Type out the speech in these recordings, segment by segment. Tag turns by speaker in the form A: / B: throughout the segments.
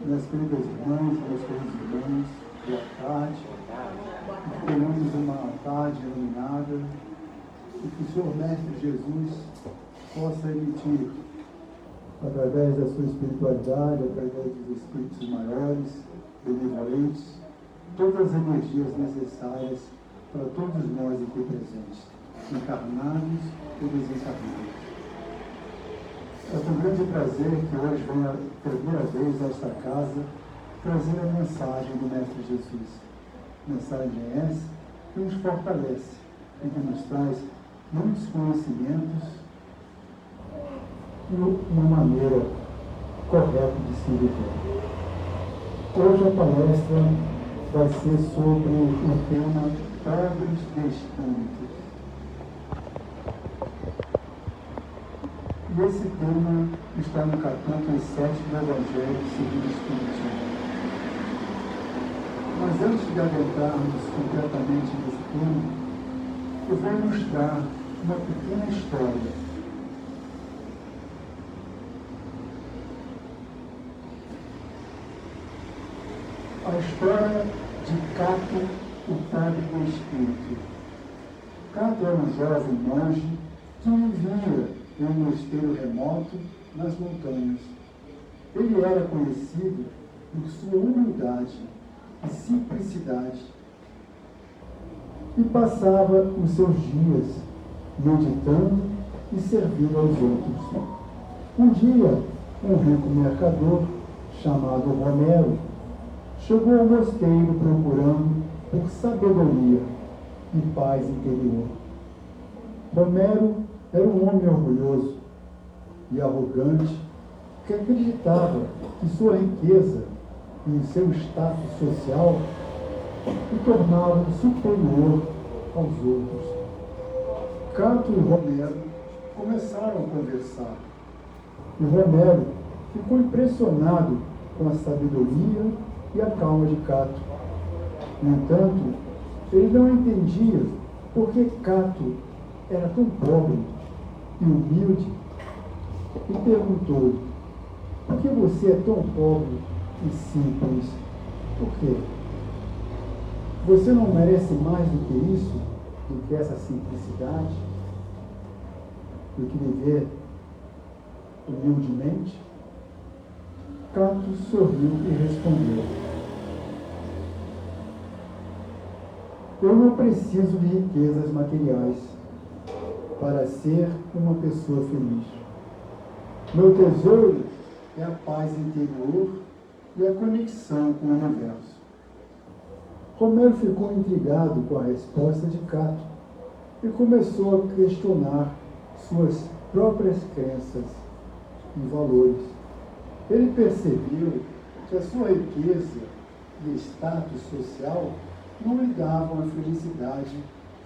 A: Minhas queridas irmãs, meus queridos irmãos, boa tarde. Que tenhamos uma tarde iluminada e que o Senhor Mestre Jesus possa emitir, através da sua espiritualidade, através dos espíritos maiores, benevolentes, todas as energias necessárias para todos nós aqui presentes, encarnados e desencarnados. É com grande prazer que hoje venho pela primeira vez a esta casa trazer a mensagem do Mestre Jesus. Mensagem essa que nos fortalece e que nos traz muitos conhecimentos e uma maneira correta de se viver. Hoje a palestra vai ser sobre o tema Pobres de Espírito. E esse tema está no capítulo 7 do Evangelho segundo o Espiritismo. Mas antes de adentrarmos completamente nesse tema, eu vou ilustrar uma pequena história. A história de Cato, o Padre do Espírito. Cato era um jovem monge que vivia em um mosteiro remoto nas montanhas. Ele era conhecido por sua humildade e simplicidade e passava os seus dias meditando e servindo aos outros. Um dia, um rico mercador chamado Romero chegou ao mosteiro procurando por sabedoria e paz interior. Romero era um homem orgulhoso e arrogante que acreditava que sua riqueza e seu status social o tornavam superior aos outros. Cato e Romero começaram a conversar. E Romero ficou impressionado com a sabedoria e a calma de Cato. No entanto, ele não entendia por que Cato era tão pobre e humilde e perguntou: por que você é tão pobre e simples? Por quê? Você não merece mais do que isso, do que essa simplicidade, do que viver humildemente? Cato sorriu e respondeu: eu não preciso de riquezas materiais para ser uma pessoa feliz. Meu tesouro é a paz interior e a conexão com o universo. Romero ficou intrigado com a resposta de Cato e começou a questionar suas próprias crenças e valores. Ele percebeu que a sua riqueza e status social não lhe davam a felicidade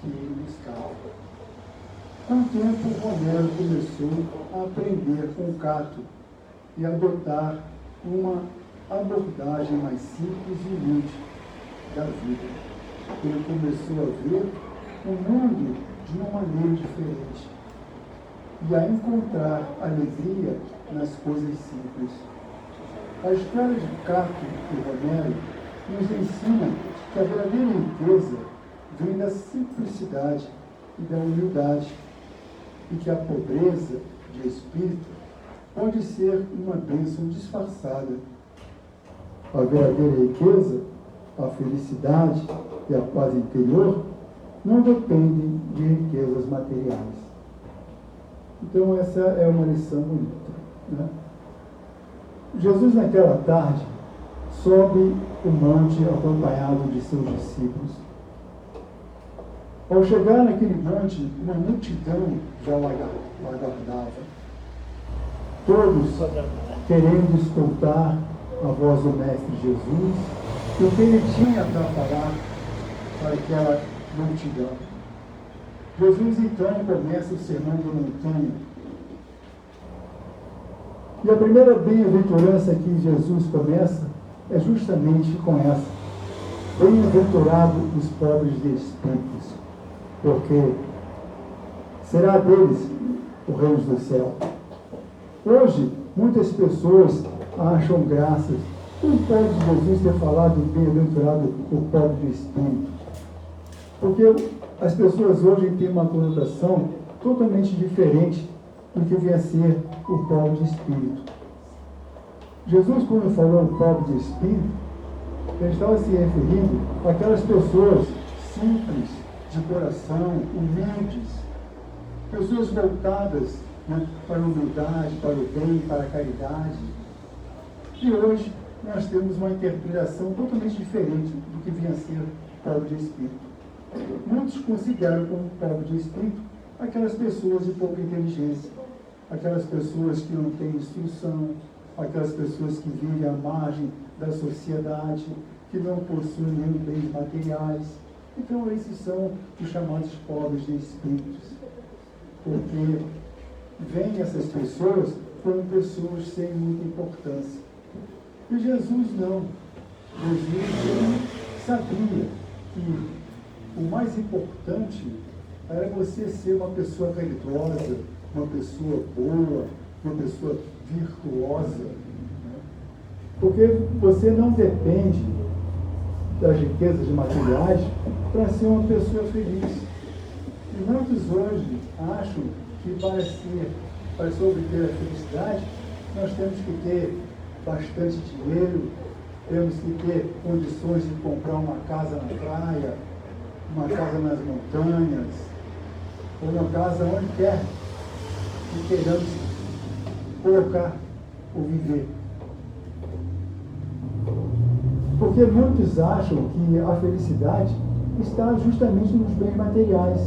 A: que ele buscava. Com o tempo, Romero começou a aprender com Cato e adotar uma abordagem mais simples e humilde da vida. Ele começou a ver o mundo de uma maneira diferente e a encontrar alegria nas coisas simples. A história de Cato e Romero nos ensina que a verdadeira riqueza vem da simplicidade e da humildade, e que a pobreza de espírito pode ser uma bênção disfarçada. A verdadeira riqueza, a felicidade e a paz interior não dependem de riquezas materiais. Então essa é uma lição bonita, né? Jesus, naquela tarde, sobe o monte acompanhado de seus discípulos. Ao chegar naquele monte, uma multidão já o aguardava. Todos querendo escutar a voz do Mestre Jesus e o que ele tinha para falar para aquela multidão. Jesus então começa o sermão da montanha. E a primeira bem-aventurança que Jesus começa é justamente com essa: bem-aventurado os pobres de espíritos, porque será deles o reino do céu. Hoje, muitas pessoas acham graças Não pode Jesus ter falado bem-aventurado o pobre de espírito? Porque as pessoas hoje têm uma conotação totalmente diferente do que vem a ser o pobre de espírito. Jesus, quando falou o pobre de espírito, ele estava se referindo àquelas pessoas simples, de coração, humildes, pessoas voltadas, né, para a humildade, para o bem, para a caridade. E hoje nós temos uma interpretação totalmente diferente do que vinha a ser pobre de espírito. Muitos consideram como pobre de espírito aquelas pessoas de pouca inteligência, aquelas pessoas que não têm instrução, aquelas pessoas que vivem à margem da sociedade, que não possuem nenhum bens materiais. Então esses são os chamados pobres de espíritos, porque vêm essas pessoas como pessoas sem muita importância. E Jesus não. Jesus sabia que o mais importante era você ser uma pessoa caridosa, uma pessoa boa, uma pessoa virtuosa. Né? Porque você não depende das riquezas materiais para ser uma pessoa feliz. E muitos hoje acham que para se obter a felicidade, nós temos que ter bastante dinheiro, temos que ter condições de comprar uma casa na praia, uma casa nas montanhas, ou uma casa onde quer que queiramos colocar ou viver. Porque muitos acham que a felicidade está justamente nos bens materiais.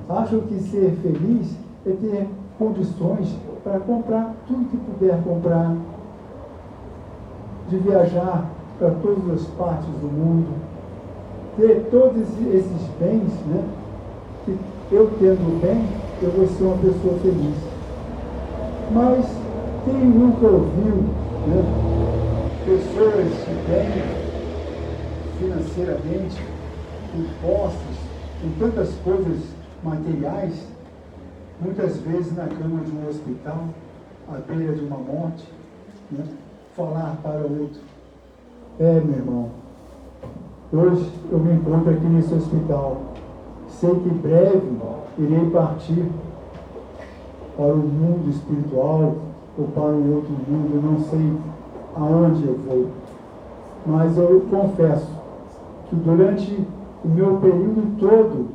A: Acham que ser feliz é ter condições para comprar tudo que puder comprar, de viajar para todas as partes do mundo, ter todos esses bens, né? Que eu tendo bem, eu vou ser uma pessoa feliz. Mas quem nunca ouviu, né, pessoas de bem financeiramente, com posses, com tantas coisas materiais, muitas vezes na cama de um hospital, à beira de uma morte, né, falar para o outro: meu irmão, hoje eu me encontro aqui nesse hospital, sei que breve irei partir para o mundo espiritual ou para um outro mundo, eu não sei aonde eu vou, mas eu confesso que durante o meu período todo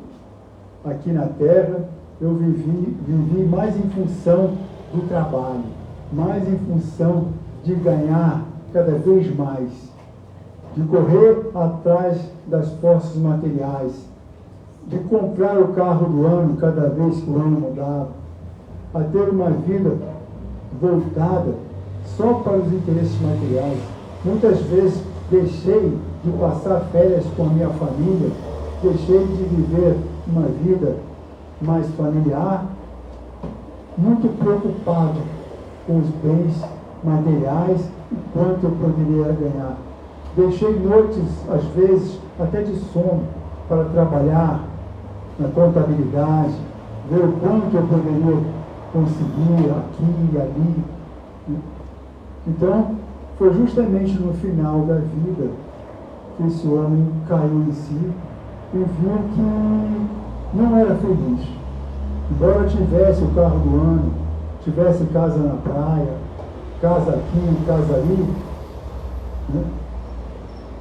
A: aqui na Terra, eu vivi mais em função do trabalho, mais em função de ganhar cada vez mais, de correr atrás das posses materiais, de comprar o carro do ano cada vez que o ano mudava, a ter uma vida voltada só para os interesses materiais. Muitas vezes deixei de passar férias com a minha família, deixei de viver uma vida mais familiar, muito preocupado com os bens materiais e quanto eu poderia ganhar. Deixei noites, às vezes, até de sono, para trabalhar na contabilidade, ver o quanto eu poderia conseguir aqui e ali. Então, foi justamente no final da vida que esse homem caiu em si e viu que não era feliz. Embora tivesse o carro do ano, tivesse casa na praia, casa aqui, casa ali, né?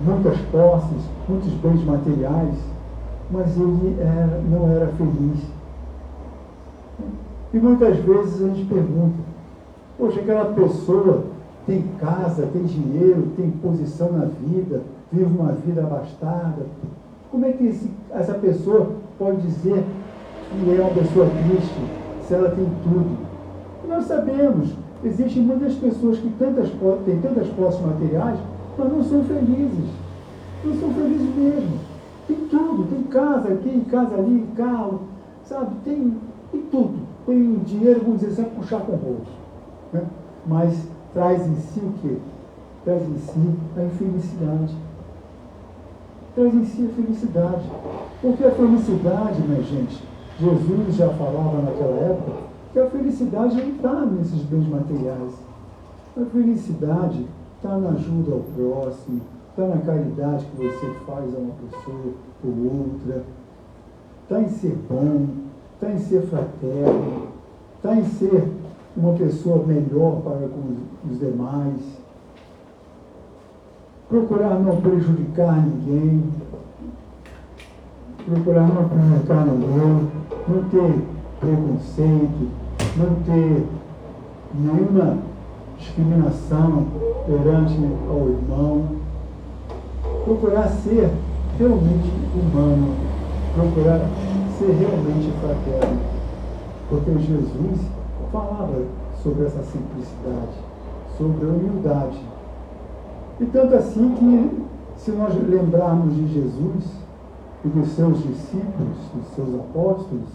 A: Muitas posses, muitos bens materiais, mas ele não era feliz. E muitas vezes a gente pergunta: poxa, aquela pessoa tem casa, tem dinheiro, tem posição na vida, vive uma vida abastada, como é que essa pessoa pode dizer que é uma pessoa triste se ela tem tudo? E nós sabemos, existem muitas pessoas que têm tantas posses materiais, mas não são felizes. Não são felizes mesmo. Tem tudo, tem casa aqui, casa ali, carro, sabe? Tem tudo. Tem dinheiro, vamos dizer, só puxar com o bolso. Né? Mas traz em si o quê? Traz em si a infelicidade. Traz em si a felicidade. Porque a felicidade, minha gente, Jesus já falava naquela época que a felicidade não está nesses bens materiais. A felicidade está na ajuda ao próximo, está na caridade que você faz a uma pessoa ou outra, está em ser bom, está em ser fraterno, está em ser uma pessoa melhor para com os demais, procurar não prejudicar ninguém, procurar não prejudicar ninguém, não ter preconceito, não ter nenhuma discriminação perante ao irmão, procurar ser realmente humano, procurar ser realmente fraterno, porque Jesus falava sobre essa simplicidade, sobre a humildade. E tanto assim que, se nós lembrarmos de Jesus e dos seus discípulos, dos seus apóstolos,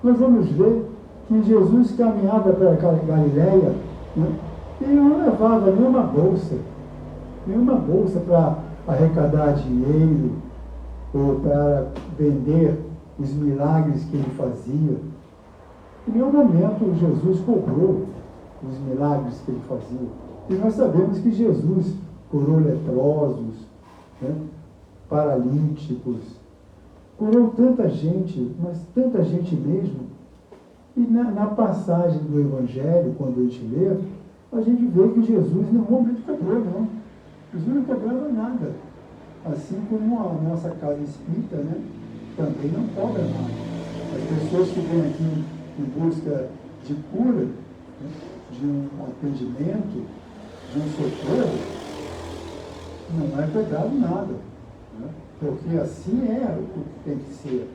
A: nós vamos ver que Jesus caminhava para a Galileia, né, e não levava nenhuma bolsa para arrecadar dinheiro ou para vender os milagres que ele fazia. Em nenhum momento Jesus cobrou os milagres que ele fazia. E nós sabemos que Jesus curou leprosos, né, paralíticos, curou tanta gente, mas tanta gente mesmo. E na passagem do Evangelho, quando a gente lê, a gente vê que Jesus em nenhum momento cobrou, não. Jesus não cobrava nada. Assim como a nossa casa espírita, né, também não cobra nada. As pessoas que vêm aqui em busca de cura, né, de um atendimento, de um socorro, não é cobrado nada, né, porque assim é o que tem que ser.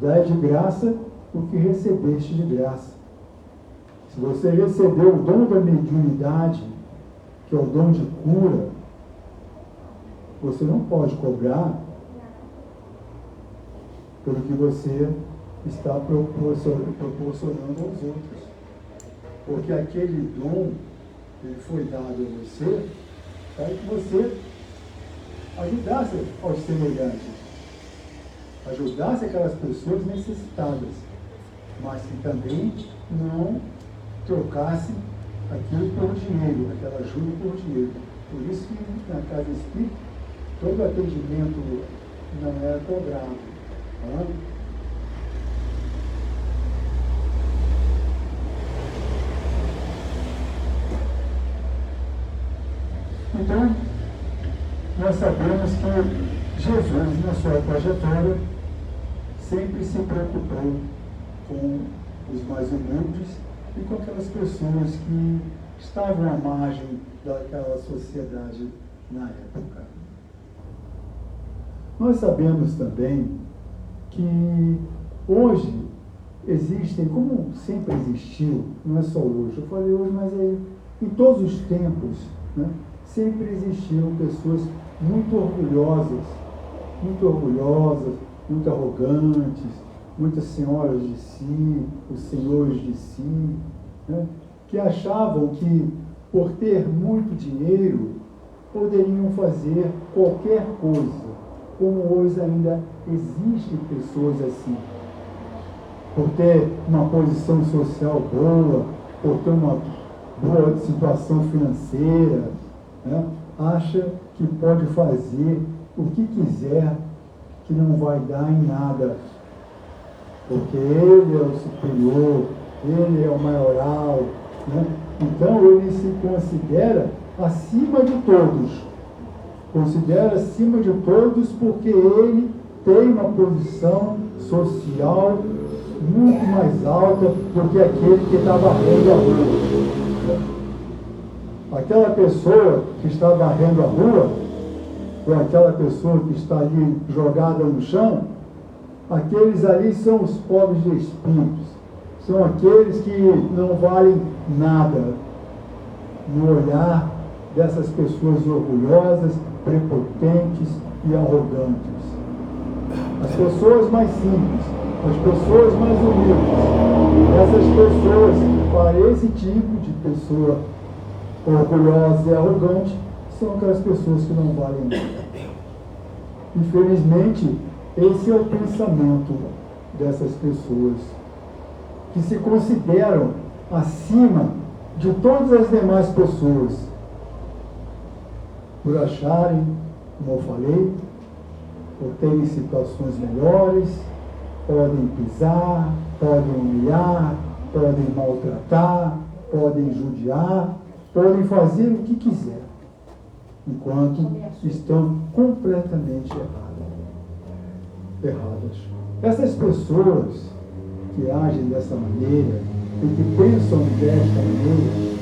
A: Dai de graça o que recebeste de graça. Se você recebeu o dom da mediunidade, que é o dom de cura, você não pode cobrar pelo que você está proporcionando aos outros. Porque aquele dom ele foi dado a você para que você ajudasse aos semelhantes, ajudasse aquelas pessoas necessitadas, mas que também não trocasse aquilo por dinheiro, aquela ajuda por dinheiro. Por isso que na casa espírita todo atendimento não era cobrado. Tá? Então, nós sabemos que Jesus, na sua trajetória, sempre se preocupou com os mais humildes e com aquelas pessoas que estavam à margem daquela sociedade na época. Nós sabemos também que hoje existem, como sempre existiu, não é só hoje, eu falei hoje, mas em todos os tempos, né, sempre existiam pessoas muito orgulhosas, muito arrogantes, muitas senhoras de si, os senhores de si, né, que achavam que, por ter muito dinheiro, poderiam fazer qualquer coisa, como hoje ainda existem pessoas assim. Por ter uma posição social boa, por ter uma boa situação financeira, né, acha que pode fazer o que quiser, que não vai dar em nada, porque ele é o superior, ele é o maioral, né? Então ele se considera acima de todos, porque ele tem uma posição social muito mais alta do que aquele que está varrendo a rua. Aquela pessoa que está varrendo a rua, ou aquela pessoa que está ali jogada no chão, aqueles ali são os pobres de espíritos, são aqueles que não valem nada no olhar dessas pessoas orgulhosas, prepotentes e arrogantes. As pessoas mais simples, as pessoas mais humildes, essas pessoas, para esse tipo de pessoa orgulhosa e arrogante, são aquelas pessoas que não valem nada. Infelizmente, esse é o pensamento dessas pessoas, que se consideram acima de todas as demais pessoas, por acharem, como eu falei, por terem situações melhores, podem pisar, podem humilhar, podem maltratar, podem judiar, podem fazer o que quiser, enquanto estão completamente erradas. Essas pessoas que agem dessa maneira e que pensam desta maneira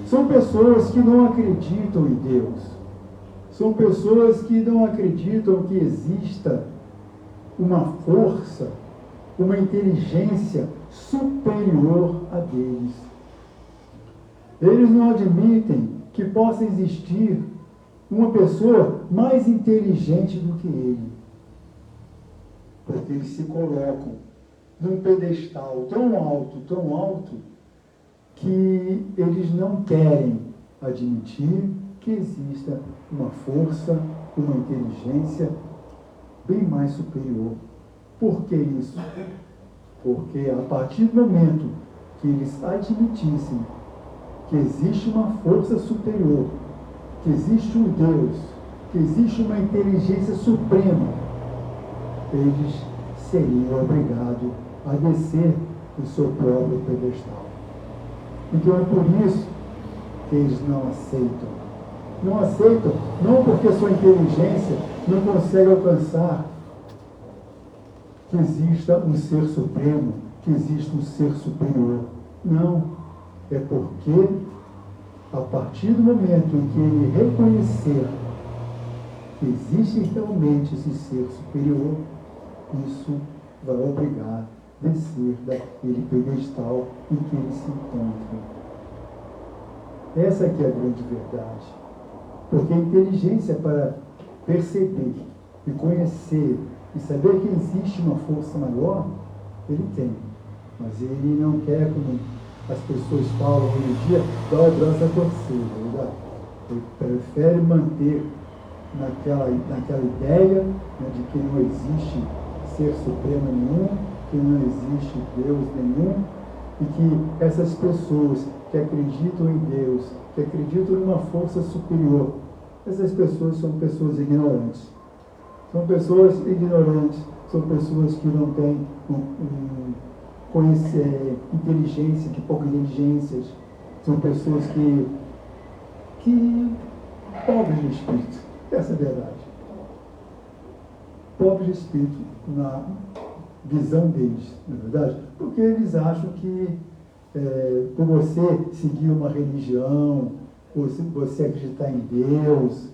A: são pessoas que não acreditam em Deus. São pessoas que não acreditam que exista uma força, uma inteligência superior a deles. Eles não admitem que possa existir uma pessoa mais inteligente do que ele. Porque eles se colocam num pedestal tão alto, que eles não querem admitir que exista uma força, uma inteligência bem mais superior. Por que isso? Porque a partir do momento que eles admitissem que existe uma força superior, que existe um Deus, que existe uma inteligência suprema, eles seriam obrigados a descer do seu próprio pedestal. Então é por isso que eles não aceitam. Não aceitam, não porque sua inteligência não consegue alcançar que exista um ser supremo, que exista um ser superior. Não. É porque, a partir do momento em que ele reconhecer que existe realmente esse ser superior, isso vai obrigar a descer daquele pedestal em que ele se encontra. Essa aqui é a grande verdade. Porque a inteligência para perceber e conhecer e saber que existe uma força maior, ele tem. Mas ele não quer, como as pessoas falam hoje em dia, dar o braço a torcer. Ele prefere manter naquela ideia, né, de que não existe ser supremo nenhum, que não existe Deus nenhum, e que essas pessoas que acreditam em Deus, que acreditam numa força superior, essas pessoas são pessoas ignorantes. São pessoas ignorantes, são pessoas que não têm inteligência, de pouca inteligência, são pessoas que pobres de espírito, essa é a verdade. Pobres de espírito na visão deles, não é verdade? Porque eles acham que por você seguir uma religião, por você acreditar em Deus,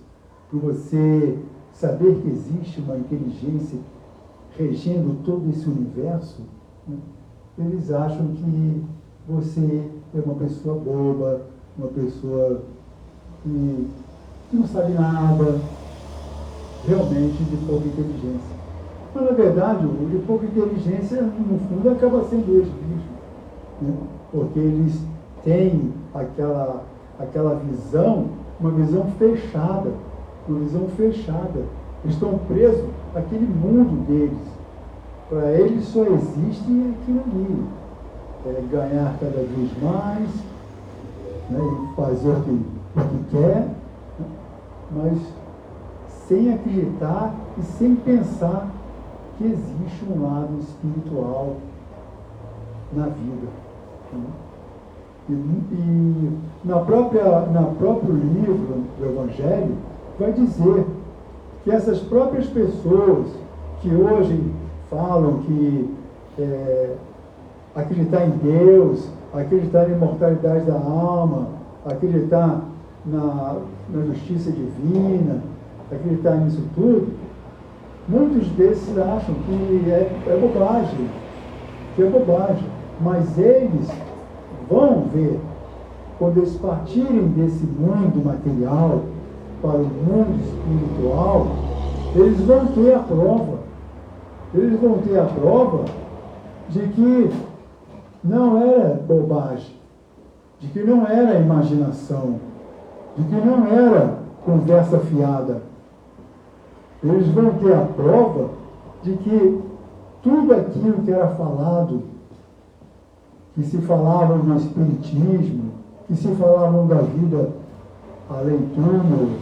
A: por você saber que existe uma inteligência regendo todo esse universo, né, eles acham que você é uma pessoa boba, uma pessoa que não sabe nada, realmente de pouca inteligência. Mas, na verdade, o de pouca inteligência, no fundo, acaba sendo eles mesmos, né? Porque eles têm aquela visão, uma visão fechada. Eles estão presos àquele mundo deles. Para eles só existe aquilo ali. Ganhar cada vez mais, né, fazer o que quer, né, mas sem acreditar e sem pensar que existe um lado espiritual na vida. Né? E no próprio livro do Evangelho, vai dizer que essas próprias pessoas que hoje falam que acreditar em Deus, acreditar na imortalidade da alma, acreditar na justiça divina, acreditar nisso tudo, muitos desses acham que é bobagem, mas eles vão ver, quando eles partirem desse mundo material para o mundo espiritual, eles vão ter a prova de que não era bobagem, de que não era imaginação, de que não era conversa fiada. Eles vão ter a prova de que tudo aquilo que era falado, que se falava no Espiritismo, e se falavam da vida além túmulo,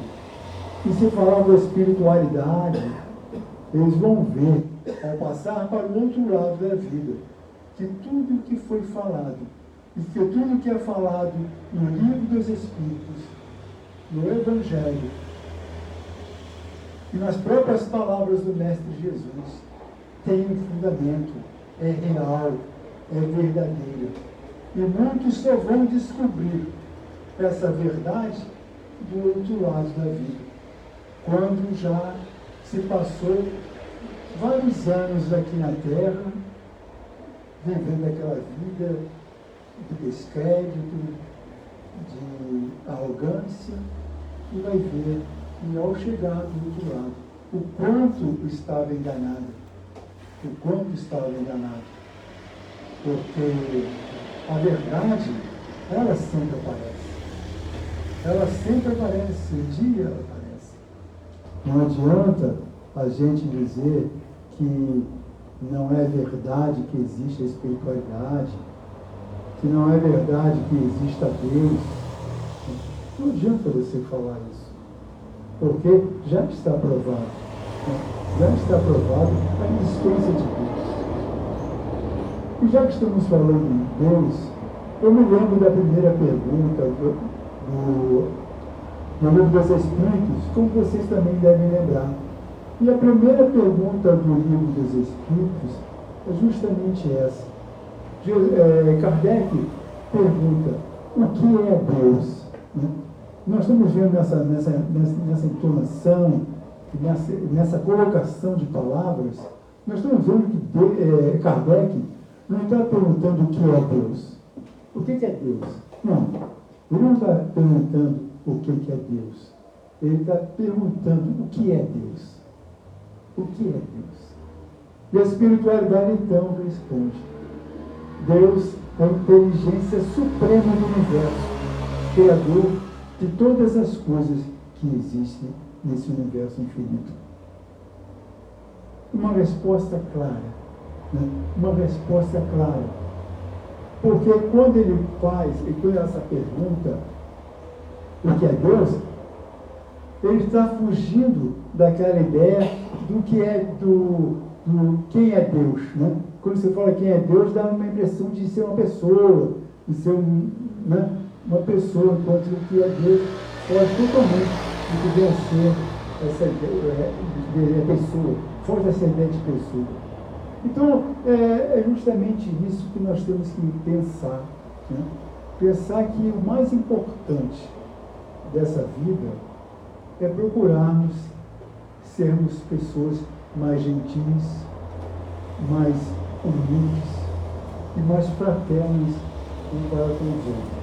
A: e se falavam da espiritualidade, eles vão ver, ao passar para o outro lado da vida, que tudo que foi falado, e que tudo que é falado no livro dos Espíritos, no Evangelho, e nas próprias palavras do Mestre Jesus, tem um fundamento, é real, é verdadeiro. E muitos só vão descobrir essa verdade do outro lado da vida, quando já se passou vários anos aqui na Terra, vivendo aquela vida de descrédito, de arrogância, e vai ver, e ao chegar do outro lado, o quanto estava enganado. O quanto estava enganado. Porque a verdade, ela sempre aparece. Ela sempre aparece, um dia ela aparece. Não adianta a gente dizer que não é verdade que existe a espiritualidade, que não é verdade que exista Deus. Não adianta você falar isso, porque já está provado. Já está provado a existência de Deus. E já que estamos falando em Deus, eu me lembro da primeira pergunta no livro dos Espíritos, como vocês também devem lembrar. E a primeira pergunta do livro dos Espíritos é justamente essa. Kardec pergunta: o que é Deus? Nós estamos vendo nessa entonação, nessa colocação de palavras, nós estamos vendo que Kardec não está perguntando o que é Deus. O que é Deus? Não. Ele não está perguntando o que é Deus. Ele está perguntando o que é Deus. O que é Deus? E a espiritualidade então responde: Deus é a inteligência suprema do universo, criador de todas as coisas que existem nesse universo infinito. Uma resposta clara, né? Uma resposta clara. Porque quando ele faz essa pergunta, o que é Deus, ele está fugindo daquela ideia do que é quem é Deus, né? Quando você fala quem é Deus, dá uma impressão de ser uma pessoa, de ser uma pessoa, enquanto o que é Deus foge totalmente do que vem a ser essa ideia, pessoa, foge dessa ideia de pessoa. Então, é justamente isso que nós temos que pensar, né? Pensar que o mais importante dessa vida é procurarmos sermos pessoas mais gentis, mais humildes e mais fraternas um para com os outros.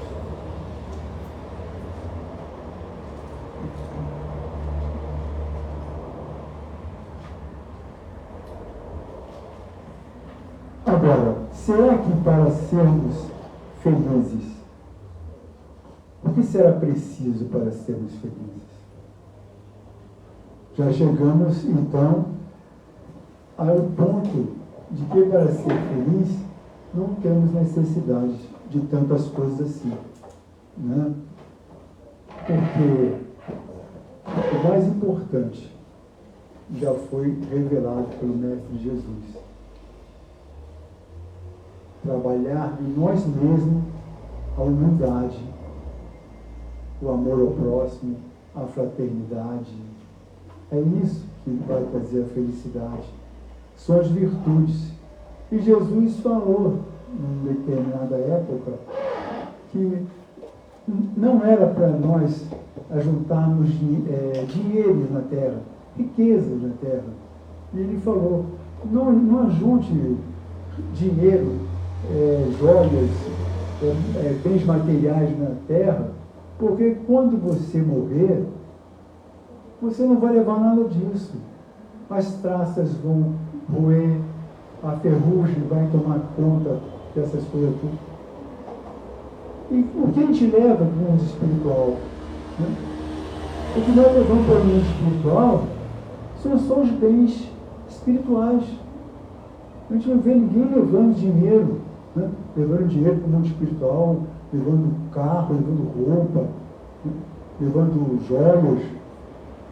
A: Agora, será que para sermos felizes, o que será preciso para sermos felizes? Já chegamos, então, ao ponto de que para ser feliz não temos necessidade de tantas coisas assim, né? Porque o mais importante já foi revelado pelo Mestre Jesus. Trabalhar em nós mesmos a humildade, o amor ao próximo, a fraternidade. É isso que vai trazer a felicidade. São as virtudes. E Jesus falou, em determinada época, que não era para nós ajuntarmos dinheiros na terra, riquezas na terra. E ele falou: não ajunte dinheiro, joias, bens materiais na terra, porque quando você morrer, você não vai levar nada disso. As traças vão roer, a ferrugem vai tomar conta dessas coisas tudo. E o que a gente leva para o mundo espiritual? Né? O que nós levamos para o mundo espiritual são só os bens espirituais. A gente não vê ninguém levando dinheiro, né? Levando dinheiro para o mundo espiritual, levando carro, levando roupa, levando joias.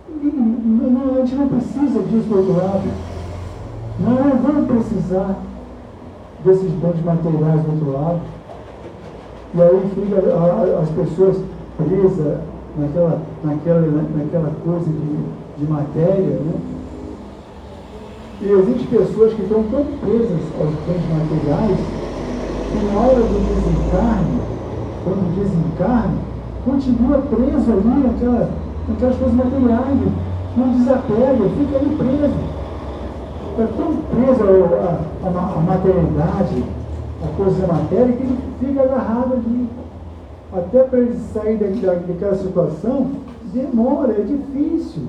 A: A gente não precisa disso do outro lado. Não vamos precisar desses bens materiais do outro lado. E aí fica as pessoas presas naquela coisa de matéria, né? E existem pessoas que estão tão presas aos bens materiais que na hora do desencarne, quando desencarne, continua preso ali naquelas coisas materiais, não desapega, fica ali preso. Está tão preso à materialidade, a coisa da matéria, que ele fica agarrado ali. Até para ele sair daquela situação, demora, é difícil.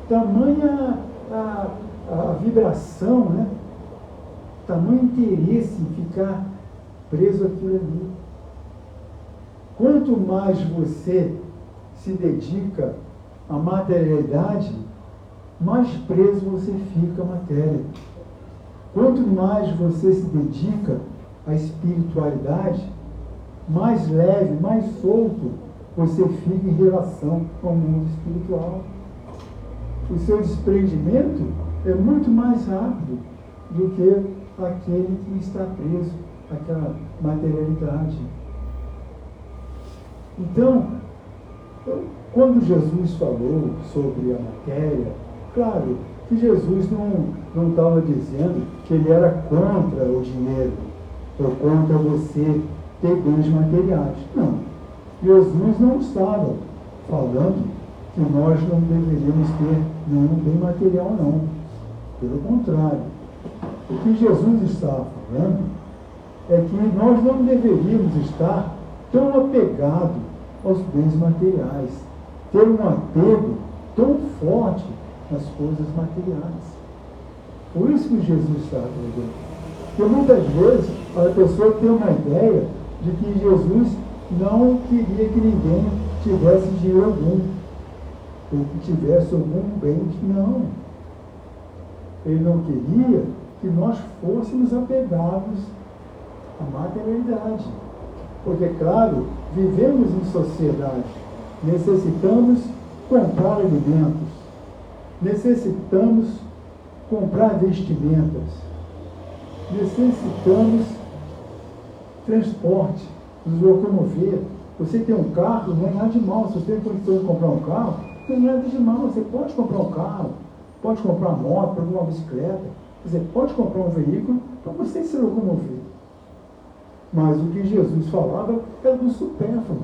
A: Tamanha a vibração, né? Tamanho interesse em ficar preso àquilo ali. Quanto mais você se dedica à materialidade, mais preso você fica à matéria. Quanto mais você se dedica à espiritualidade, mais leve, mais solto você fica em relação ao mundo espiritual. O seu desprendimento é muito mais rápido do que aquele que está preso àquela materialidade. Então, quando Jesus falou sobre a matéria, claro que Jesus não estava dizendo que ele era contra o dinheiro ou contra você ter bens materiais. Não. Jesus não estava falando que nós não deveríamos ter nenhum bem material, não. Pelo contrário. O que Jesus estava falando é que nós não deveríamos estar tão apegados aos bens materiais, ter um apego tão forte nas coisas materiais. Por isso que Jesus estava falando. Porque muitas vezes a pessoa tem uma ideia de que Jesus não queria que ninguém tivesse dinheiro algum, ou que tivesse algum bem. Não. Ele não queria que nós fôssemos apegados à materialidade. Porque, claro, vivemos em sociedade, necessitamos comprar alimentos, necessitamos comprar vestimentas, necessitamos transporte, nos locomover. Você tem um carro, não é nada de mal. Se você tem condição de comprar um carro, não é nada de mal. Você pode comprar um carro, pode comprar uma moto, pode comprar uma bicicleta, você pode comprar um veículo para você se locomover. Mas o que Jesus falava era do supérfluo.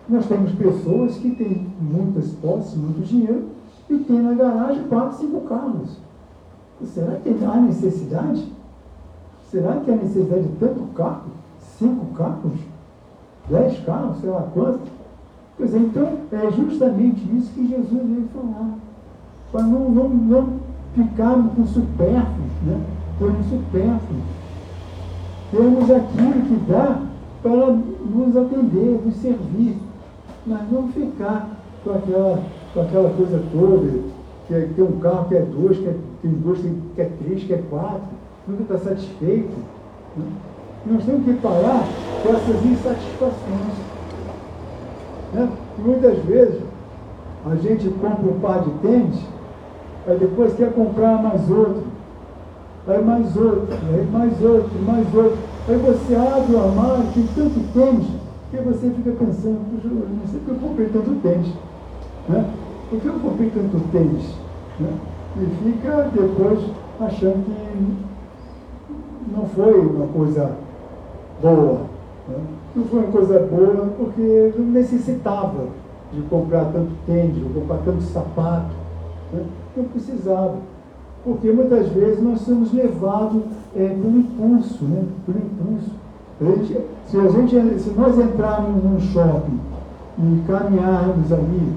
A: Nós temos pessoas que têm muitas posses, muito dinheiro, e tem na garagem 4, 5 carros. Será que há necessidade? Será que há necessidade de tanto carro? 5 carros? 10 carros? Sei lá quantos? Pois é, então, é justamente isso que Jesus veio falar. Para não ficarmos com supérfluos, né? Por um supérfluo. Temos aquilo que dá para nos atender, nos servir, mas não ficar com aquela coisa toda, que tem um carro que é 2, que tem 2, que é 3, que é 4, nunca está satisfeito. Né? Nós temos que parar com essas insatisfações. Né? Muitas vezes a gente compra um par de tênis, aí depois quer comprar mais outro. Aí mais outro, aí mais outro, mais outro. Aí você abre o armário, tem tanto tênis, que você fica pensando, não sei porque eu comprei tanto tênis. Né? Por que eu comprei tanto tênis? Né? E fica depois achando que não foi uma coisa boa. Né? Não foi uma coisa boa porque não necessitava de comprar tanto tênis, de comprar tanto sapato. Né? Não precisava. Porque muitas vezes nós somos levados pelo impulso, né? Pelo impulso. Se nós entrarmos num shopping e caminharmos ali,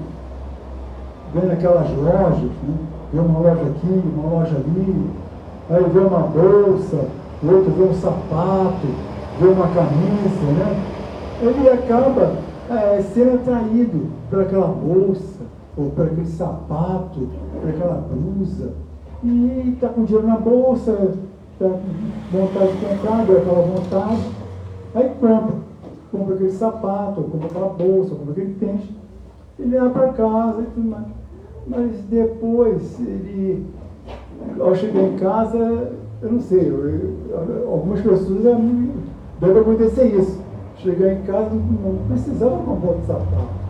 A: vendo aquelas lojas, né? Vê uma loja aqui, uma loja ali, aí vê uma bolsa, o outro vê um sapato, vê uma camisa, né? Ele acaba sendo atraído por aquela bolsa, ou por aquele sapato, por aquela blusa. E está com dinheiro na bolsa, está com vontade de comprar, deu aquela vontade, aí compra. compra aquele sapato, ou compra aquela bolsa, ou compra aquele tênis, ele leva para casa e tudo mais. Mas depois, ele, ao chegar em casa, eu não sei, algumas pessoas deve acontecer isso. Chegar em casa, não precisava comprar outro sapato.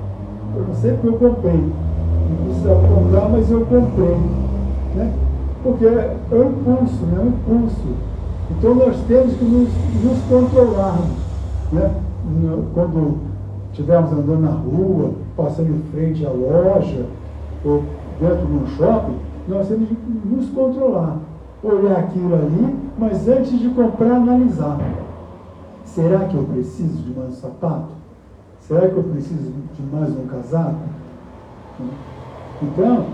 A: Eu não sei porque eu comprei. Não precisava comprar, mas eu comprei. Né? Porque é um impulso, né? É um impulso. Então nós temos que nos controlarmos. Né? Quando estivermos andando na rua, passando em frente à loja, ou dentro de um shopping, nós temos que nos controlar. Olhar aquilo ali, mas antes de comprar, analisar. Será que eu preciso de mais um sapato? Será que eu preciso de mais um casaco? Então,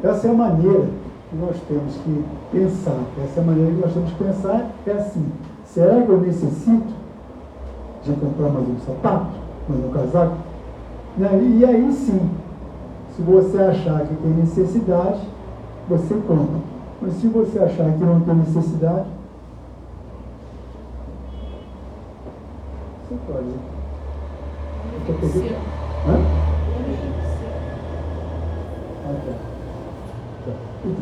A: essa é a maneira que nós temos que pensar. Essa é a maneira que nós temos que pensar, é assim: será que eu necessito de comprar mais um sapato, mais um casaco? E aí sim, se você achar que tem necessidade, você compra. Mas se você achar que não tem necessidade, você pode.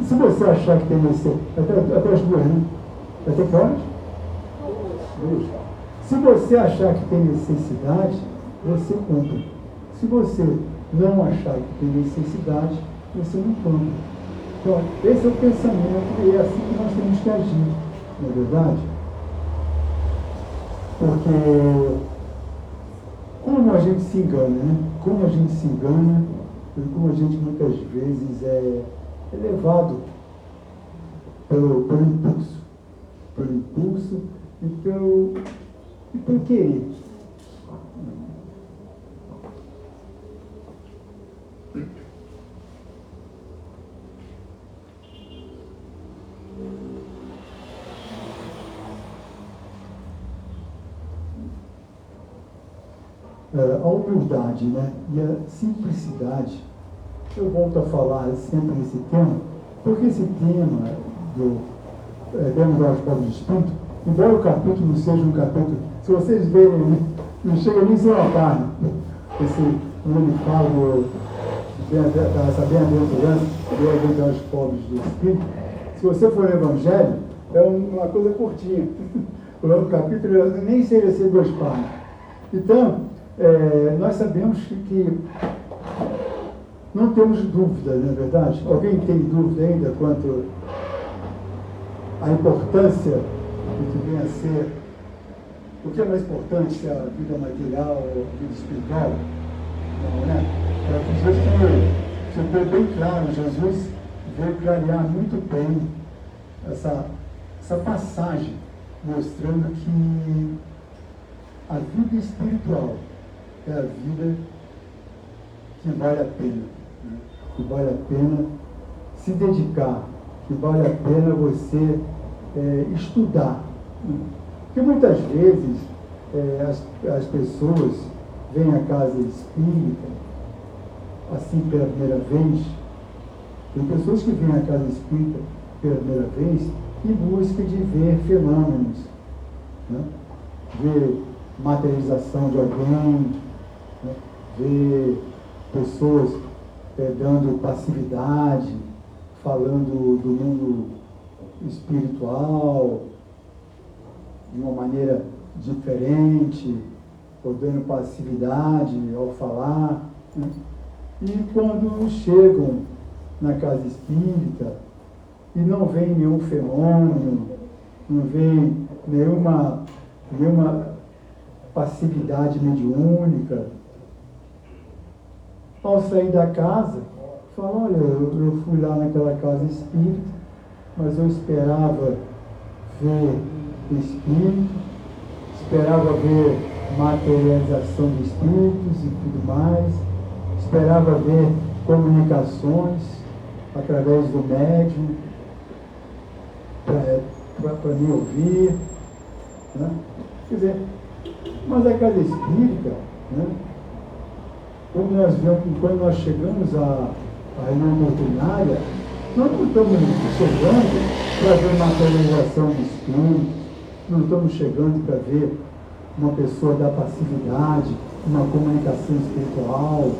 A: Se você achar que tem necessidade, até as duas, né? Até que horas? Duas. Se você achar que tem necessidade, você compra. Se você não achar que tem necessidade, você não compra. Então, esse é o pensamento e é assim que nós temos que agir, não é verdade? Porque como a gente se engana, né? Como a gente se engana e como a gente muitas vezes é levado pelo impulso e pelo querer. A humildade, né? E a simplicidade. Eu volto a falar sempre nesse tema, porque esse tema do Demonstrar os Povos do Espírito, embora o capítulo seja um capítulo, se vocês verem, não chega nem a ser uma página, quando ele fala dessa bem-aventurança de Demonstrar os Povos do Espírito, se você for no Evangelho, é uma coisa curtinha. O capítulo nem seria ser 2 páginas. Então, nós sabemos que não temos dúvida, não é verdade? Alguém tem dúvida ainda quanto à importância do que vem a ser? O que é mais importante, se a vida material ou a vida espiritual? Não, né? Isso foi bem claro. Jesus veio clarear muito bem essa passagem, mostrando que a vida espiritual é a vida que vale a pena, né? Que vale a pena se dedicar, que vale a pena você estudar. Né? Porque muitas vezes as pessoas vêm à casa espírita assim pela primeira vez. Tem pessoas que vêm à casa espírita pela primeira vez em busca de ver fenômenos, né? Ver materialização de alguém, né? Ver pessoas dando passividade, falando do mundo espiritual de uma maneira diferente, ou dando passividade ao falar, né? E quando chegam na casa espírita e não vem nenhum fenômeno, não vem nenhuma passividade mediúnica, ao sair da casa, fala: olha, eu fui lá naquela casa espírita, mas eu esperava ver espírito, esperava ver materialização de espíritos e tudo mais, esperava ver comunicações através do médium para me ouvir, né? Quer dizer, mas a casa espírita, né? Como nós vemos que quando nós chegamos à reunião doutrinária, nós não estamos chegando para ver materialização de espírito, não estamos chegando para ver uma pessoa da passividade, uma comunicação espiritual.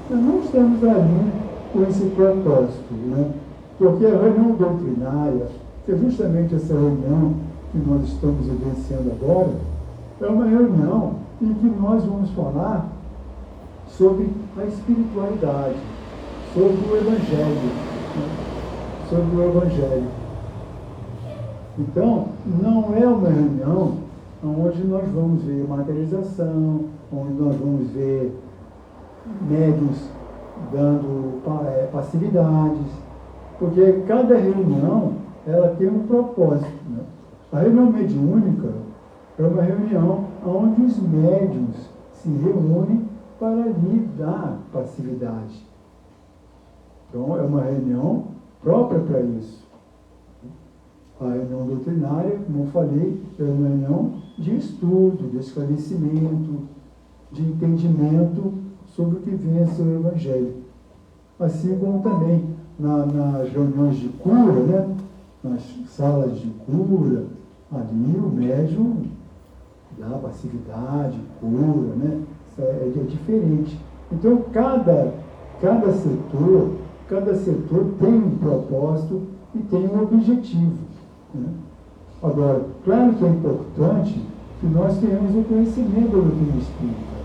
A: Nós não estamos ali com esse propósito, né? Porque a reunião doutrinária, que é justamente essa reunião que nós estamos vivenciando agora, é uma reunião em que nós vamos falar sobre a espiritualidade, sobre o Evangelho, né? Sobre o Evangelho. Então, não é uma reunião onde nós vamos ver materialização, onde nós vamos ver médiuns dando passividades, porque cada reunião ela tem um propósito, né? A reunião mediúnica é uma reunião onde os médiuns se reúnem para lhe dar passividade. Então, é uma reunião própria para isso. A reunião doutrinária, como eu falei, é uma reunião de estudo, de esclarecimento, de entendimento sobre o que vem a ser o Evangelho. Assim como também nas reuniões de cura, né? Nas salas de cura, ali o médium dá passividade, cura, né? É diferente. Então, cada setor tem um propósito e tem um objetivo, né? Agora, claro que é importante que nós tenhamos o conhecimento da doutrina espírita,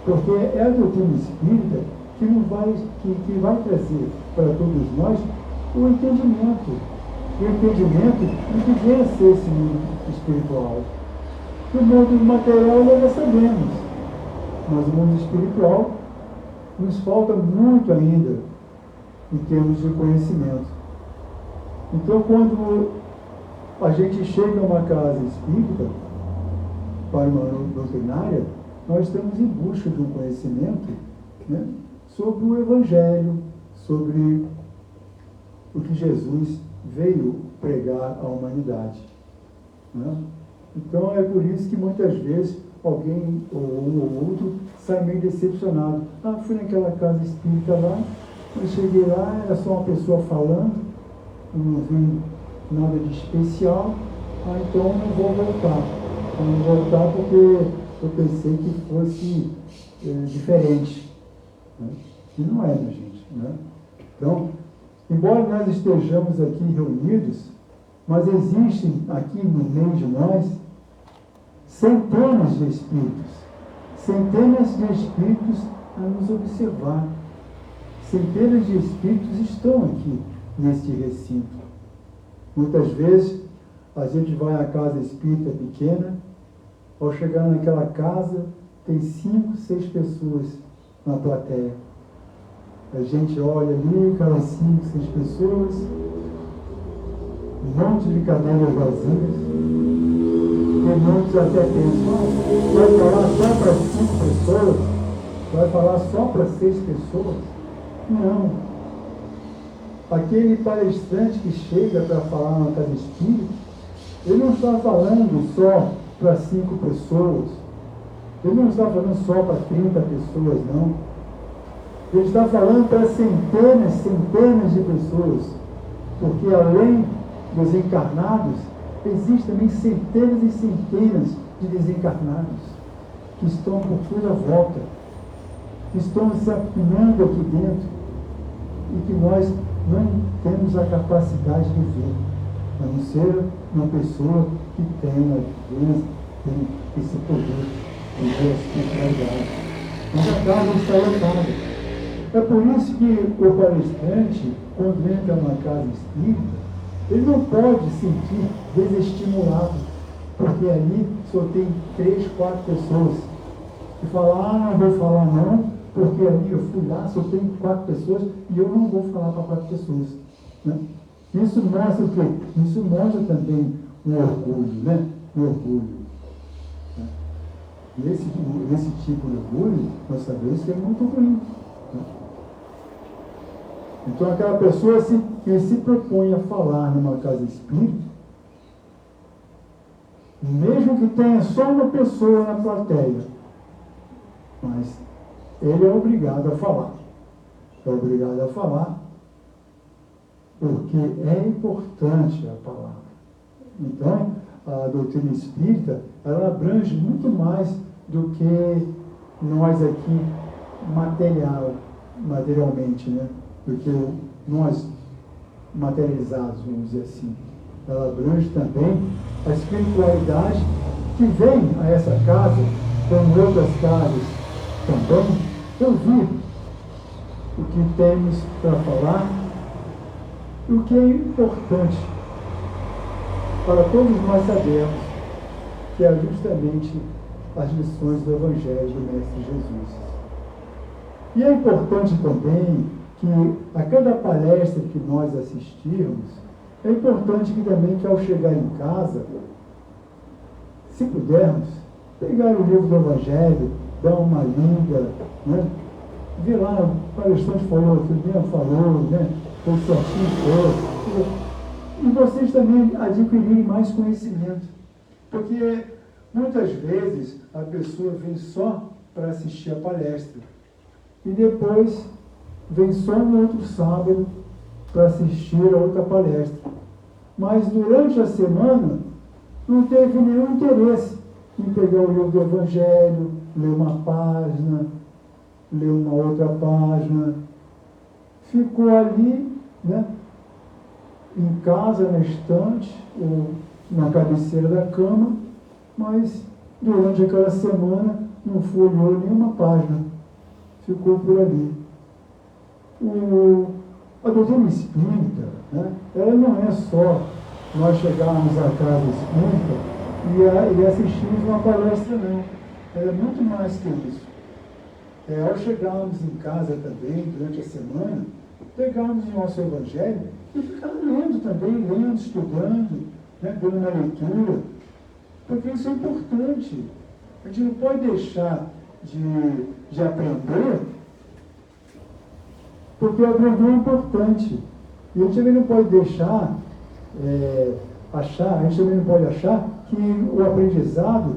A: porque é a doutrina espírita que vai trazer para todos nós o entendimento do que vem a ser esse mundo espiritual. Que o mundo material nós já sabemos, mas o mundo espiritual nos falta muito ainda em termos de conhecimento. Então, quando a gente chega a uma casa espírita, para uma doutrinária, nós estamos em busca de um conhecimento, né, sobre o Evangelho, sobre o que Jesus veio pregar à humanidade, né? Então, é por isso que muitas vezes alguém, ou um ou outro, sai meio decepcionado. Fui naquela casa espírita lá, quando cheguei lá, era só uma pessoa falando, não vi nada de especial, então eu não vou voltar. Eu não vou voltar porque eu pensei que fosse diferente, né? E não é, minha gente, né? Então, embora nós estejamos aqui reunidos, mas existem aqui no meio de nós centenas de espíritos a nos observar. Centenas de espíritos estão aqui neste recinto. Muitas vezes a gente vai à casa espírita pequena, ao chegar naquela casa tem 5, 6 pessoas na plateia. A gente olha ali, aquelas 5, 6 pessoas, um monte de cadeiras vazias, e muitos até pensam, vai falar só para 5 pessoas? Vai falar só para 6 pessoas? Não. Aquele palestrante que chega para falar na casa espírita, ele não está falando só para 5 pessoas, ele não está falando só para 30 pessoas, não. Ele está falando para centenas de pessoas, porque além dos encarnados, existem também centenas e centenas de desencarnados que estão por toda a volta, que estão se apinhando aqui dentro e que nós não temos a capacidade de ver, a não ser uma pessoa que tem esse poder de ver a espiritualidade. Mas a casa não está lotada. É por isso que o palestrante, quando entra numa casa espírita, ele não pode se sentir desestimulado, porque ali só tem 3, 4 pessoas. E falar, não vou falar não, porque ali eu fui lá, só tem 4 pessoas e eu não vou falar para 4 pessoas, né? Isso mostra o quê? Isso mostra também um orgulho, né? Um orgulho. Né? E esse tipo de orgulho, nós sabemos que é muito ruim. Né? Então, aquela pessoa que se propõe a falar numa casa espírita, mesmo que tenha só uma pessoa na plateia, mas ele é obrigado a falar. É obrigado a falar porque é importante a palavra. Então, a doutrina espírita, ela abrange muito mais do que nós aqui materialmente, né? Do que nós materializados, vamos dizer assim. Ela abrange também a espiritualidade que vem a essa casa, como outras casas também, ouvir o que temos para falar e o que é importante para todos nós sabermos, que é justamente as lições do Evangelho do Mestre Jesus. E é importante também que a cada palestra que nós assistirmos, é importante que também que ao chegar em casa, se pudermos, pegar o livro do Evangelho, dar uma lida, né? Ver lá, o palestrante falou, o Filipe falou, né? O certinho falou. E vocês também adquirirem mais conhecimento. Porque muitas vezes a pessoa vem só para assistir a palestra. E depois vem só no outro sábado para assistir a outra palestra. Mas durante a semana não teve nenhum interesse em pegar o livro do Evangelho, ler uma página, ler uma outra página. Ficou ali, né, em casa, na estante, ou na cabeceira da cama, mas durante aquela semana não folheou nenhuma página. Ficou por ali. A doutrina espírita, né, ela não é só nós chegarmos à casa espírita e assistirmos uma palestra, não. Ela é muito mais que isso. Ao chegarmos em casa também, durante a semana, pegarmos o nosso Evangelho e ficar lendo também, estudando, né, dando uma leitura, porque isso é importante. A gente não pode deixar de aprender, porque aprender é importante. E a gente também não pode deixar, a gente também não pode achar que o aprendizado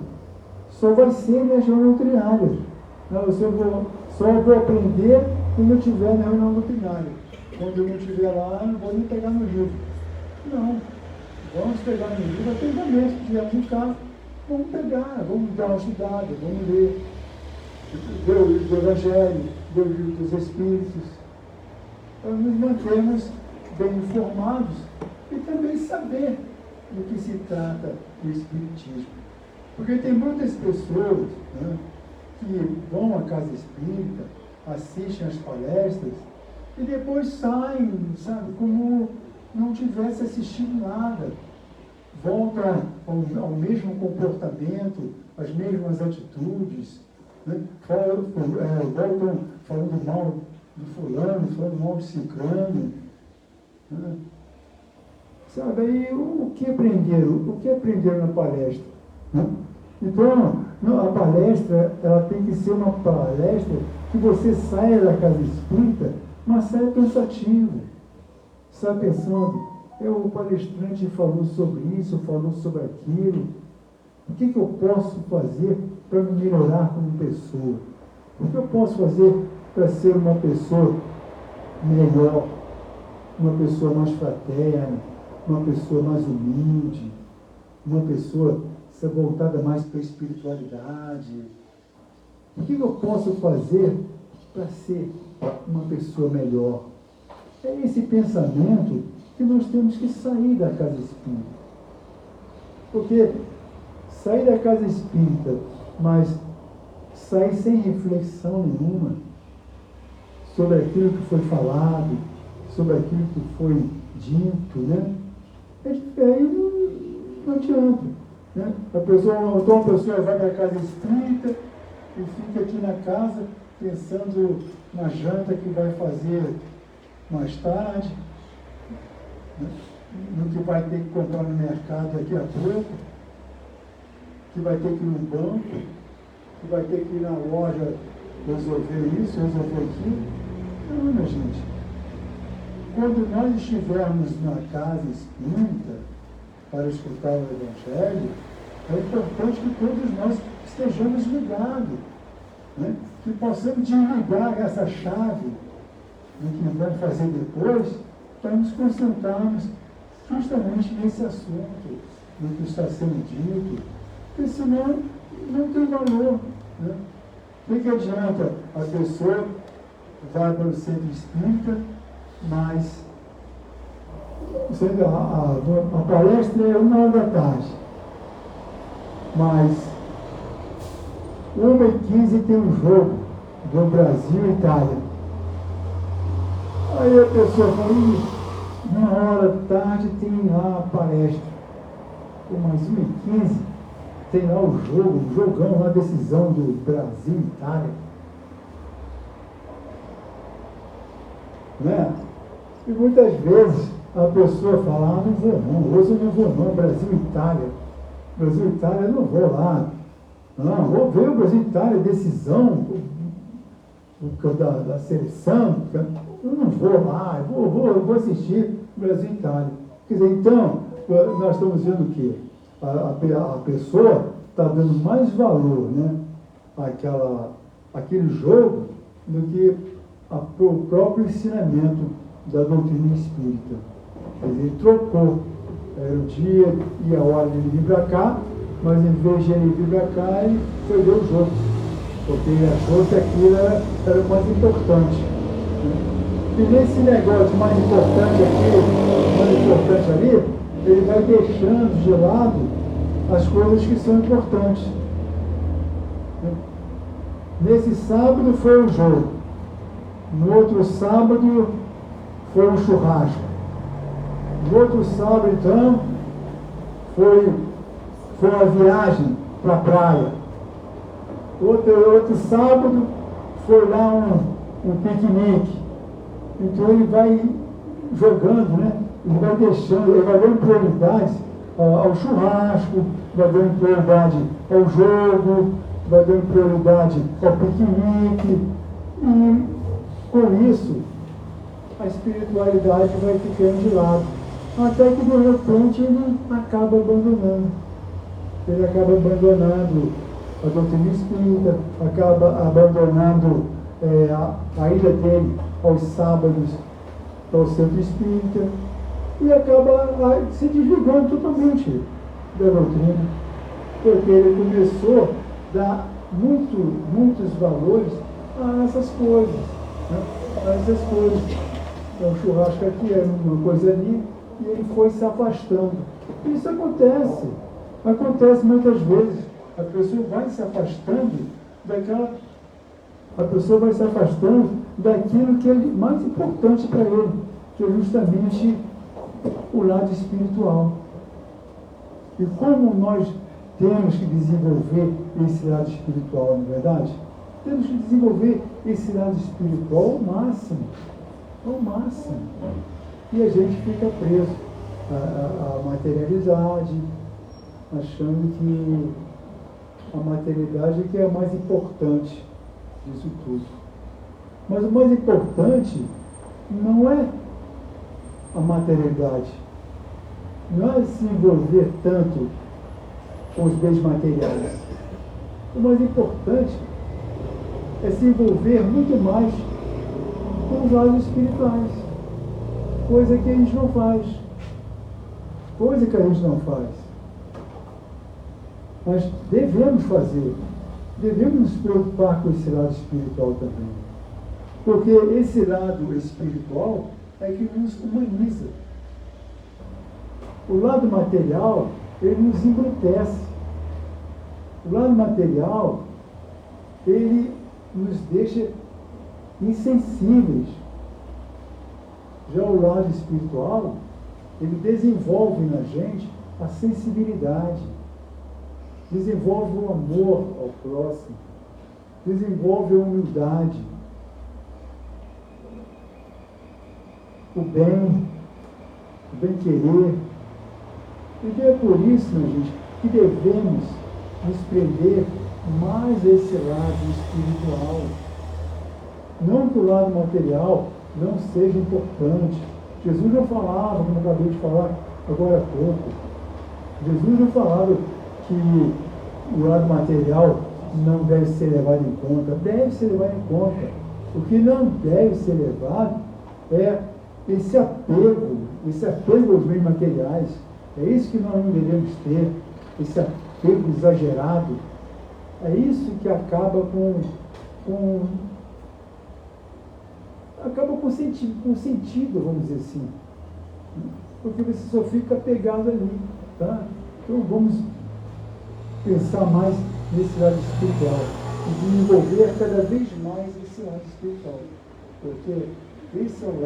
A: só vai ser na região doutrinária. Não, eu só vou aprender quando eu estiver na reunião doutrinária. Quando eu não estiver lá, não vou nem pegar no livro. Não. Vamos pegar no livro, até mesmo se estivermos em casa, vamos pegar, vamos dar uma estudada, vamos ler. Ler o livro do Evangelho, ler o livro dos Espíritos. Para nos mantermos bem informados e também saber do que se trata o Espiritismo. Porque tem muitas pessoas, né, que vão à casa espírita, assistem às palestras e depois saem, sabe, como não tivesse assistido nada. Voltam ao mesmo comportamento, às mesmas atitudes, né? Voltam falando mal de fulano, falando mal de ciclano. Né? Sabe, aí o que aprenderam na palestra? Né? Então, a palestra, ela tem que ser uma palestra que você saia da casa espírita, mas saia pensativo. Saia pensando, o palestrante falou sobre isso, falou sobre aquilo. O que eu posso fazer para me melhorar como pessoa? O que eu posso fazer para ser uma pessoa melhor, uma pessoa mais fraterna, uma pessoa mais humilde, uma pessoa voltada mais para a espiritualidade? O que eu posso fazer para ser uma pessoa melhor? É esse pensamento que nós temos que sair da casa espírita. Porque sair da casa espírita, mas sair sem reflexão nenhuma sobre aquilo que foi falado, sobre aquilo que foi dito, né? Aí não adianta. Né? Então a pessoa vai para a casa espírita e fica aqui na casa pensando na janta que vai fazer mais tarde, né? No que vai ter que comprar no mercado daqui a pouco, que vai ter que ir no banco, que vai ter que ir na loja resolver isso, resolver aquilo. Não, minha gente. Quando nós estivermos na casa espírita para escutar o Evangelho, é importante que todos nós estejamos ligados, né? Que possamos desligar essa chave do que vamos fazer depois, para nos concentrarmos justamente nesse assunto, no que está sendo dito, porque senão não tem valor. Né? O que adianta a pessoa vai para o centro espírita, mas a palestra é 1h, mas 1h15 tem um jogo do Brasil e Itália. Aí a pessoa fala, 1h tem lá a palestra. Pô, mas 1h15 tem lá o jogão, a decisão do Brasil e Itália. Né? E muitas vezes a pessoa fala, não vou não, hoje eu não vou não, Brasil e Itália. Brasil e Itália, eu não vou lá. Não, vou ver o Brasil e Itália, decisão da seleção. Eu não vou lá, eu vou assistir Brasil e Itália. Quer dizer, então, nós estamos vendo o quê? A pessoa está dando mais valor, né, àquele jogo do que o próprio ensinamento da doutrina espírita. Quer dizer, ele trocou. Era o dia e a hora de ele vir para cá, mas em vez de ele vir para cá, ele foi ver o jogo. Porque ele achou que aquilo era o mais importante. Né? E nesse negócio mais importante aqui, mais importante ali, ele vai deixando de lado as coisas que são importantes. Nesse sábado foi o jogo. No outro sábado foi um churrasco. No outro sábado, então, foi uma viagem para a praia. Outro sábado foi lá um piquenique. Então ele vai jogando, né? Ele vai deixando, ele vai dando prioridade ao churrasco, vai dando prioridade ao jogo, vai dando prioridade ao piquenique. E com isso, a espiritualidade vai ficando de lado. Até que de repente ele acaba abandonando. Ele acaba abandonando a doutrina espírita, acaba abandonando a ida dele aos sábados ao centro espírita e acaba se desligando totalmente da doutrina, porque ele começou a dar muitos valores a essas coisas, né? A essas coisas. Um churrasco aqui, uma coisa ali, e ele foi se afastando. Isso acontece muitas vezes. A pessoa vai se afastando daquilo que é mais importante para ele, que é justamente o lado espiritual. E como nós temos que desenvolver esse lado espiritual, não é verdade? Temos que desenvolver esse lado espiritual ao máximo. E a gente fica preso à materialidade, achando que a materialidade que é a mais importante disso tudo. Mas o mais importante não é a materialidade, não é se envolver tanto com os bens materiais. O mais importante é se envolver muito mais com os lados espirituais, coisa que a gente não faz. Mas devemos fazer, devemos nos preocupar com esse lado espiritual também. Porque esse lado espiritual é que nos humaniza. O lado material, ele nos embrutece. O lado material, ele nos deixa insensíveis. Já o lado espiritual, ele desenvolve na gente a sensibilidade, desenvolve o amor ao próximo, desenvolve a humildade, o bem-querer. Então é por isso, minha gente, que devemos nos prender mais a esse lado espiritual. Não que o lado material não seja importante. Jesus já falava, como eu acabei de falar agora há pouco, Jesus já falava que o lado material não deve ser levado em conta. Deve ser levado em conta. O que não deve ser levado é esse apego aos bens materiais, É isso que nós não devemos ter, esse apego exagerado. É isso que acaba com sentido, vamos dizer assim. Porque você só fica pegado ali. Tá? Então vamos pensar mais nesse lado espiritual e desenvolver cada vez mais esse lado espiritual. Porque esse é o lado